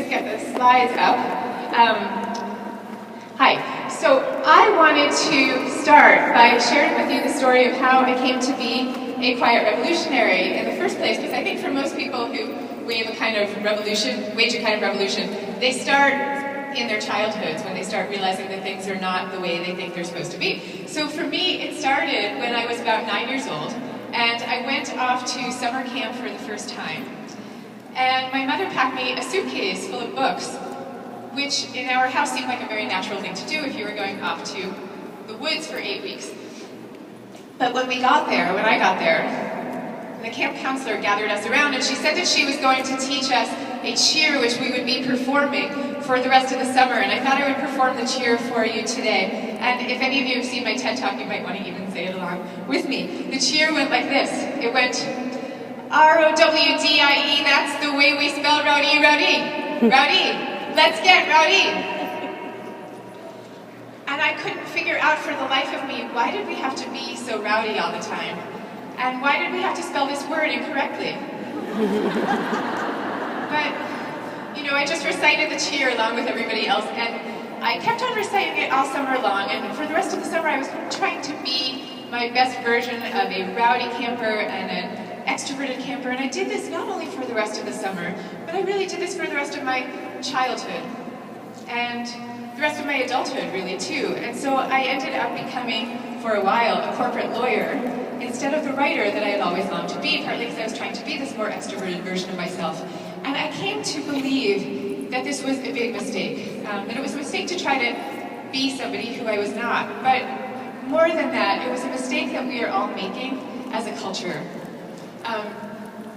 get the slides up. Hi. So I wanted to start by sharing with you the story of how I came to be a quiet revolutionary in the first place, because I think for most people who wage a kind of revolution, they start in their childhoods when they start realizing that things are not the way they think they're supposed to be. So for me, it started when I was about 9 years old, and I went off to summer camp for the first time. And my mother packed me a suitcase full of books, which in our house seemed like a very natural thing to do if you were going off to the woods for 8 weeks. But when I got there, the camp counselor gathered us around and she said that she was going to teach us a cheer which we would be performing for the rest of the summer, and I thought I would perform the cheer for you today. And if any of you have seen my TED Talk, you might want to even say it along with me. The cheer went like this. It went, R-O-W-D-I-E, that's the way we spell rowdy, rowdy. Rowdy, let's get rowdy. And I couldn't figure out for the life of me, why did we have to be so rowdy all the time? And why did we have to spell this word incorrectly? But, you know, I just recited the cheer along with everybody else, and I kept on reciting it all summer long, and for the rest of the summer I was trying to be my best version of a rowdy camper and an extroverted camper, and I did this not only for the rest of the summer, but I really did this for the rest of my childhood, and the rest of my adulthood, really, too. And so I ended up becoming, for a while, a corporate lawyer, instead of the writer that I had always longed to be, partly because I was trying to be this more extroverted version of myself. And I came to believe that this was a big mistake, that it was a mistake to try to be somebody who I was not. But more than that, it was a mistake that we are all making as a culture.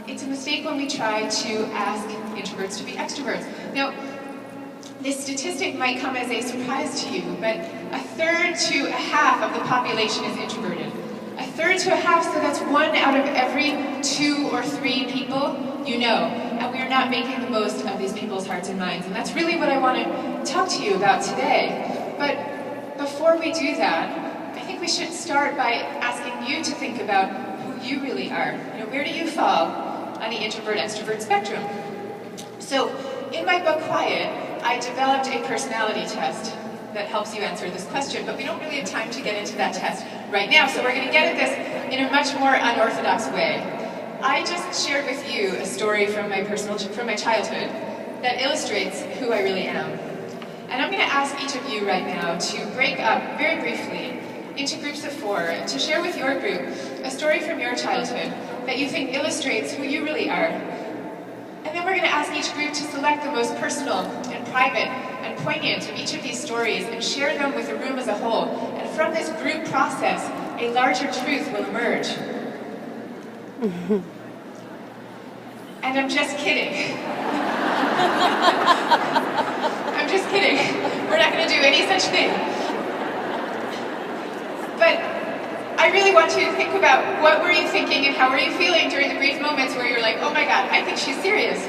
It's a mistake when we try to ask introverts to be extroverts. Now, this statistic might come as a surprise to you, but 1/3 to a half of the population is introverted. 1/3 to a half, so that's 1 out of every 2 or 3 people you know. And we are not making the most of these people's hearts and minds. And that's really what I want to talk to you about today. But before we do that, I think we should start by asking you to think about who you really are. You know, where do you fall on the introvert-extrovert spectrum? So, in my book, Quiet, I developed a personality test that helps you answer this question, but we don't really have time to get into that test right now, so we're going to get at this in a much more unorthodox way. I just shared with you a story from my childhood that illustrates who I really am. And I'm going to ask each of you right now to break up very briefly into groups of 4 to share with your group a story from your childhood that you think illustrates who you really are. And then we're going to ask each group to select the most personal and private and poignant of each of these stories and share them with the room as a whole. And from this group process, a larger truth will emerge. And I'm just kidding. I'm just kidding. We're not going to do any such thing. But I really want you to think about what were you thinking and how were you feeling during the brief moments where you're like, oh my God, I think she's serious.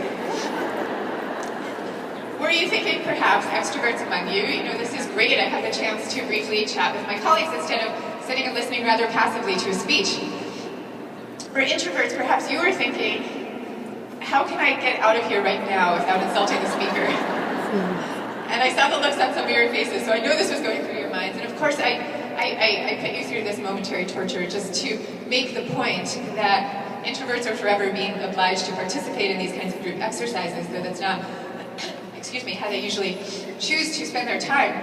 Were you thinking perhaps extroverts among you? You know, this is great. I have the chance to briefly chat with my colleagues instead of sitting and listening rather passively to a speech. For introverts, perhaps you were thinking, how can I get out of here right now without insulting the speaker? And I saw the looks on some of your faces, so I know this was going through your minds. And of course, I put you through this momentary torture just to make the point that introverts are forever being obliged to participate in these kinds of group exercises, though that's not, excuse me, how they usually choose to spend their time.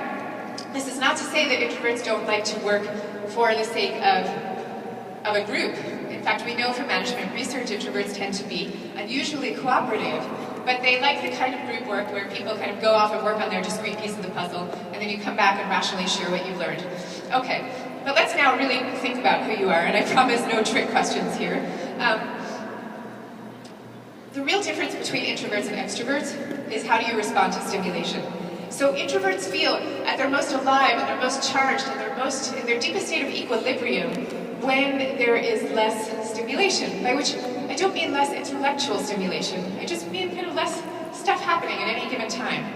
This is not to say that introverts don't like to work for the sake of a group. In fact, we know from management research introverts tend to be unusually cooperative, but they like the kind of group work where people kind of go off and work on their discrete piece of the puzzle, and then you come back and rationally share what you've learned. Okay, but let's now really think about who you are, and I promise no trick questions here. The real difference between introverts and extroverts is how do you respond to stimulation. So introverts feel at their most alive and their most charged and in their deepest state of equilibrium when there is less stimulation, by which I don't mean less intellectual stimulation, I just mean kind of less stuff happening at any given time.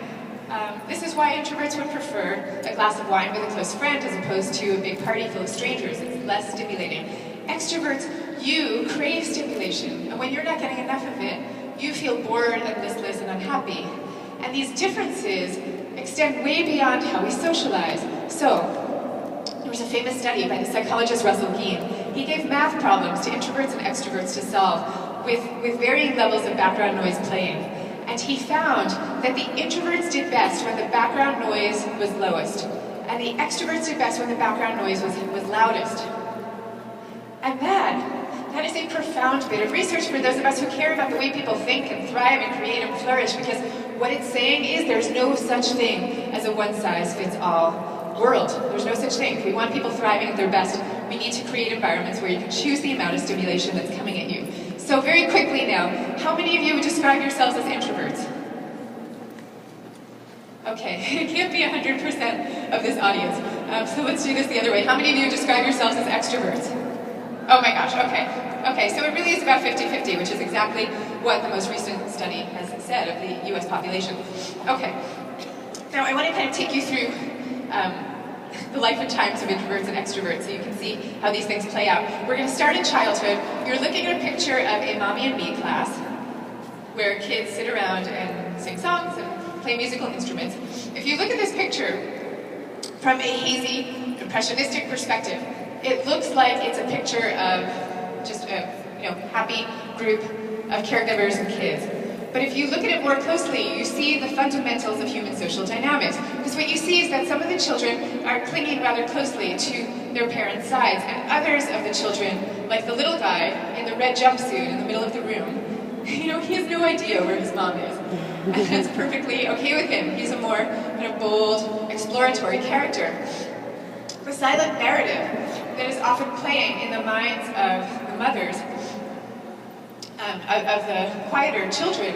This is why introverts would prefer a glass of wine with a close friend as opposed to a big party full of strangers. It's less stimulating. Extroverts, you crave stimulation, and when you're not getting enough of it, you feel bored and listless and unhappy. And these differences extend way beyond how we socialize. So, there was a famous study by the psychologist Susan Cain. He gave math problems to introverts and extroverts to solve with varying levels of background noise playing. And he found that the introverts did best when the background noise was lowest, and the extroverts did best when the background noise was loudest. And that is a profound bit of research for those of us who care about the way people think and thrive and create and flourish, because what it's saying is there's no such thing as a one-size-fits-all world. There's no such thing. If we want people thriving at their best, we need to create environments where you can choose the amount of stimulation that's coming at you. So very quickly now, how many of you would describe yourselves as introverts? Okay, it can't be 100% of this audience. So let's do this the other way. How many of you would describe yourselves as extroverts? Oh my gosh, okay. Okay, so it really is about 50-50, which is exactly what the most recent study has said of the US population. Okay, now I want to kind of take you through the life and times of introverts and extroverts so you can see how these things play out. We're going to start in childhood. You're looking at a picture of a Mommy and Me class where kids sit around and sing songs and play musical instruments. If you look at this picture from a hazy, impressionistic perspective, it looks like it's a picture of just a happy group of caregivers and kids. But if you look at it more closely, you see the fundamentals of human social dynamics. Because what you see is that some of the children are clinging rather closely to their parents' sides, and others of the children, like the little guy in the red jumpsuit in the middle of the room, he has no idea where his mom is. And that's perfectly okay with him. He's a more kind of bold, exploratory character. The silent narrative that is often playing in the minds of the mothers of the quieter children,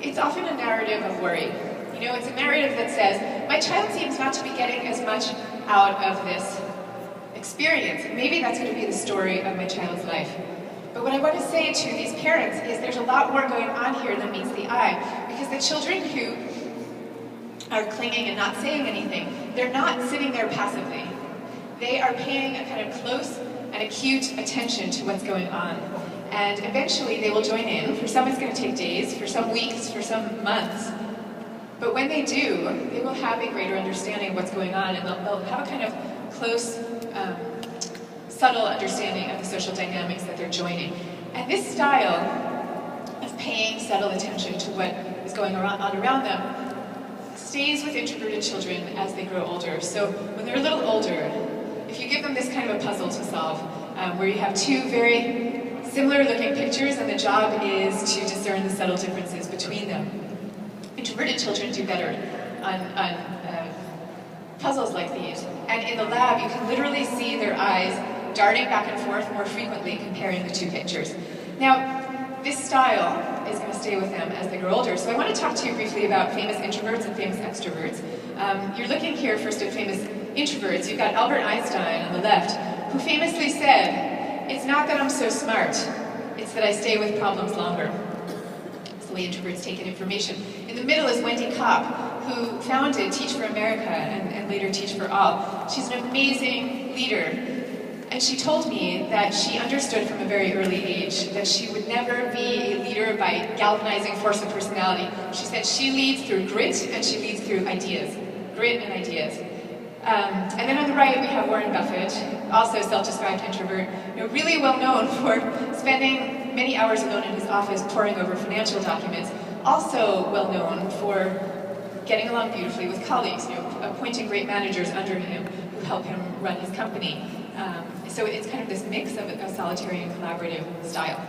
it's often a narrative of worry. It's a narrative that says, my child seems not to be getting as much out of this experience. Maybe that's going to be the story of my child's life. But what I want to say to these parents is there's a lot more going on here than meets the eye, because the children who are clinging and not saying anything, they're not sitting there passively. They are paying a kind of close and acute attention to what's going on. And eventually they will join in. For some it's going to take days, for some weeks, for some months. But when they do, they will have a greater understanding of what's going on, and they'll have a kind of close, subtle understanding of the social dynamics that they're joining. And this style of paying subtle attention to what is going on around them stays with introverted children as they grow older. So when they're a little older, if you give them this kind of a puzzle to solve, where you have two very similar looking pictures and the job is to discern the subtle differences between them, introverted children do better on puzzles like these. And in the lab, you can literally see their eyes darting back and forth more frequently comparing the two pictures. Now, this style is going to stay with them as they grow older. So I want to talk to you briefly about famous introverts and famous extroverts. You're looking here first at famous introverts. You've got Albert Einstein on the left, who famously said, "It's not that I'm so smart, it's that I stay with problems longer." That's the way introverts take in information. In the middle is Wendy Kopp, who founded Teach for America and later Teach for All. She's an amazing leader. And she told me that she understood from a very early age that she would never be a leader by galvanizing force of personality. She said she leads through grit and she leads through ideas. Grit and ideas. And then on the right we have Warren Buffett, also self-described introvert, really well known for spending many hours alone in his office poring over financial documents, also well known for getting along beautifully with colleagues, appointing great managers under him who help him run his company. So it's kind of this mix of a solitary and collaborative style.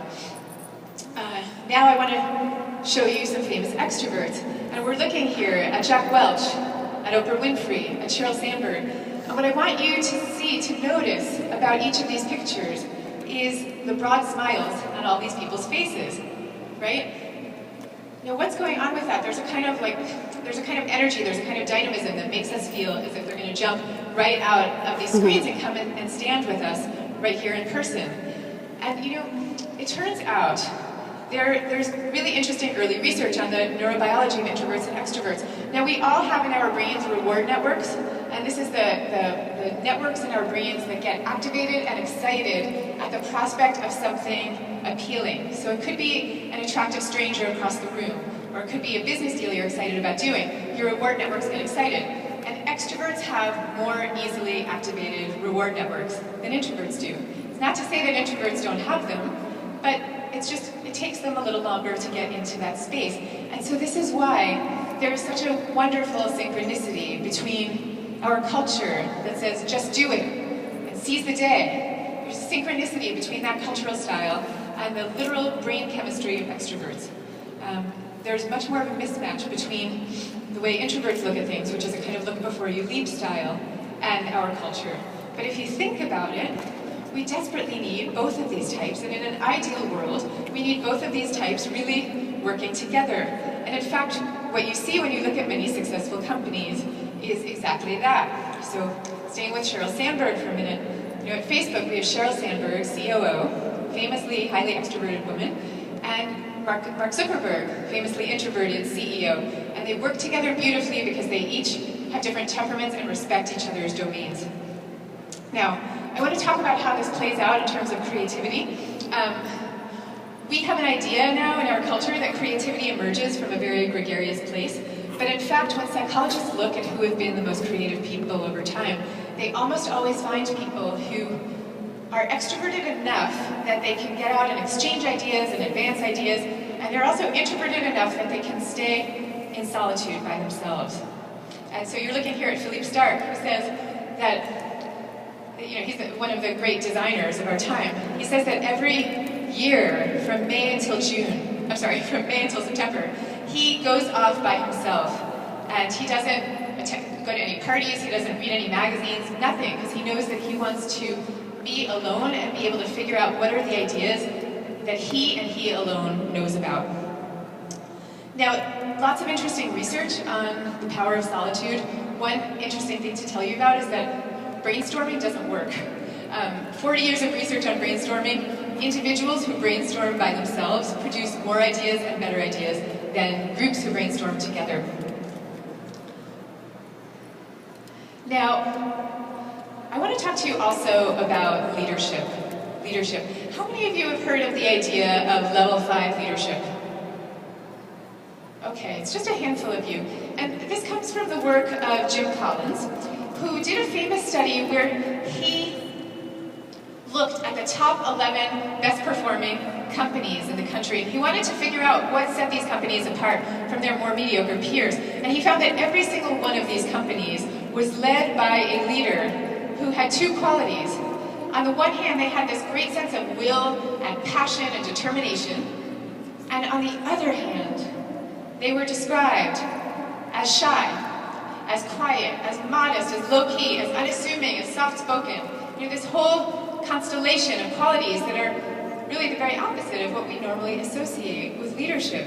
Now I want to show you some famous extroverts. And we're looking here at Jack Welch, at Oprah Winfrey, at Sheryl Sandberg. And what I want you to see, to notice about each of these pictures is the broad smiles on all these people's faces, right? What's going on with that? There's a kind of energy, there's a kind of dynamism that makes us feel as if they're going to jump right out of these screens and come and stand with us right here in person. And it turns out there's really interesting early research on the neurobiology of introverts and extroverts. Now we all have in our brains reward networks, and this is the networks in our brains that get activated and excited at the prospect of something appealing. So it could be an attractive stranger across the room, or it could be a business deal you're excited about doing. Your reward networks get excited. And extroverts have more easily activated reward networks than introverts do. It's not to say that introverts don't have them, but it takes them a little longer to get into that space. And so this is why there is such a wonderful synchronicity between our culture that says, just do it, and seize the day. There's a synchronicity between that cultural style and the literal brain chemistry of extroverts. There's much more of a mismatch between the way introverts look at things, which is a kind of look before you leap style, and our culture. But if you think about it, we desperately need both of these types, and in an ideal world, we need both of these types really working together. And in fact, what you see when you look at many successful companies is exactly that. So, staying with Sheryl Sandberg for a minute, at Facebook we have Sheryl Sandberg, COO, famously highly extroverted woman, and Mark Zuckerberg, famously introverted CEO. And they work together beautifully because they each have different temperaments and respect each other's domains. Now, I want to talk about how this plays out in terms of creativity. We have an idea now in our culture that creativity emerges from a very gregarious place, but in fact, when psychologists look at who have been the most creative people over time, they almost always find people who are extroverted enough that they can get out and exchange ideas and advance ideas, and they're also introverted enough that they can stay in solitude by themselves. And so you're looking here at Philippe Starck, who says that he's one of the great designers of our time. He says that every year, from May until September, he goes off by himself, and he doesn't go to any parties, he doesn't read any magazines, nothing, because he knows that he wants to be alone and be able to figure out what are the ideas that he and he alone knows about. Now, lots of interesting research on the power of solitude. One interesting thing to tell you about is that brainstorming doesn't work. 40 years of research on brainstorming, individuals who brainstorm by themselves produce more ideas and better ideas than groups who brainstorm together. Now, I want to talk to you also about leadership. How many of you have heard of the idea of level 5 leadership? Okay, it's just a handful of you. And this comes from the work of Jim Collins, who did a famous study where he looked at the top 11 best performing companies in the country, and he wanted to figure out what set these companies apart from their more mediocre peers. And he found that every single one of these companies was led by a leader who had two qualities. On the one hand, they had this great sense of will and passion and determination, and on the other hand, they were described as shy, as quiet, as modest, as low-key, as unassuming, as soft-spoken. This whole constellation of qualities that are really the very opposite of what we normally associate with leadership.